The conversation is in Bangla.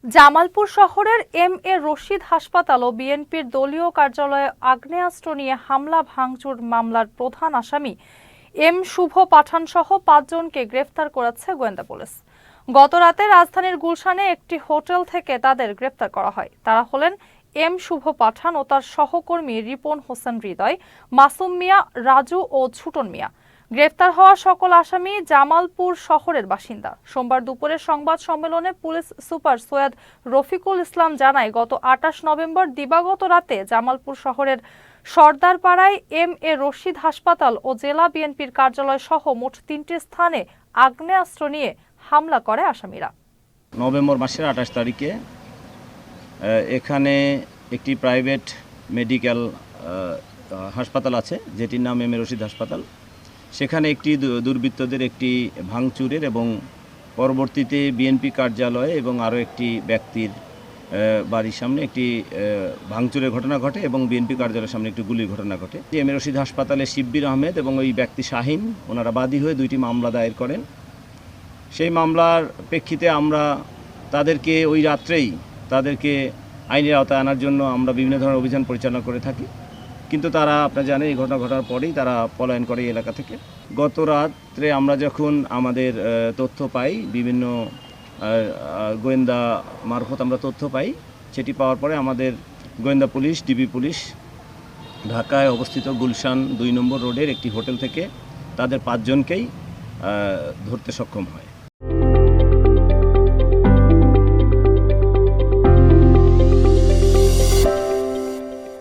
জামালপুর শহরের এম.এ. রশিদ হাসপাতাল ও বিএনপির দলীয় কার্যালয়ে আগ্নেয়াস্ত্র নিয়ে হামলা ভাঙচুর মামলার প্রধান আসামি এম শুভ পাঠান সহ ৫ জনকে গ্রেফতার করেছে গোয়েন্দা পুলিশ। গতরাতে রাজধানীর গুলশানে একটি হোটেল থেকে তাদের গ্রেফতার করা হয়। তারা হলেন এম শুভ পাঠান ও তার সহকর্মী রিপন হোসেন হৃদয়, মাসুম মিয়া, রাজু ও ছুটন মিয়া। গ্রেফতার হওয়া সকল আসামি জামালপুর শহরের বাসিন্দা। সোমবার দুপুরে সংবাদ সম্মেলনে পুলিশ সুপার সৈয়দ রফিকুল ইসলাম জানায়, গত ২৮ নভেম্বর দিবাগত রাতে জামালপুর শহরের সর্দারপাড়ায় এম.এ. রশিদ হাসপাতাল ও জেলা বিএনপির কার্যালয় সহ মোট ৩টি স্থানে আগ্নেয়াস্ত্র নিয়ে হামলা করে আসামিরা। নভেম্বর মাসের ২৮ তারিখে এখানে একটি প্রাইভেট মেডিকেল হাসপাতাল আছে, যেটির নাম এম.এ. রশিদ হাসপাতাল। সেখানে একটি দুর্বৃত্তদের একটি ভাঙচুরের এবং পরবর্তীতে বিএনপি কার্যালয়ে এবং আরও একটি ব্যক্তির বাড়ির সামনে একটি ভাঙচুরের ঘটনা ঘটে এবং বিএনপি কার্যালয়ের সামনে একটি গুলির ঘটনা ঘটে। এম.এ. রশিদ হাসপাতালে শিব্বির আহমেদ এবং ওই ব্যক্তি শাহিন, ওনারা বাদী হয়ে 2টি মামলা দায়ের করেন। সেই মামলার প্রেক্ষিতে আমরা তাদেরকে ওই রাত্রেই আইনের আওতায় আনার জন্য আমরা বিভিন্ন ধরনের অভিযান পরিচালনা করে থাকি, কিন্তু তারা, আপনারা জানেন, এই ঘটনা ঘটার পরেই তারা পলায়ন করে এই এলাকা থেকে। গত রাত্রে আমরা যখন আমাদের তথ্য পাই, বিভিন্ন গোয়েন্দা মারফত আমরা তথ্য পাই, সেটি পাওয়ার পরে আমাদের গোয়েন্দা পুলিশ, ডিবি পুলিশ ঢাকায় অবস্থিত গুলশান 2 নম্বর রোডের একটি হোটেল থেকে তাদের 5 জনকেই ধরতে সক্ষম হয়।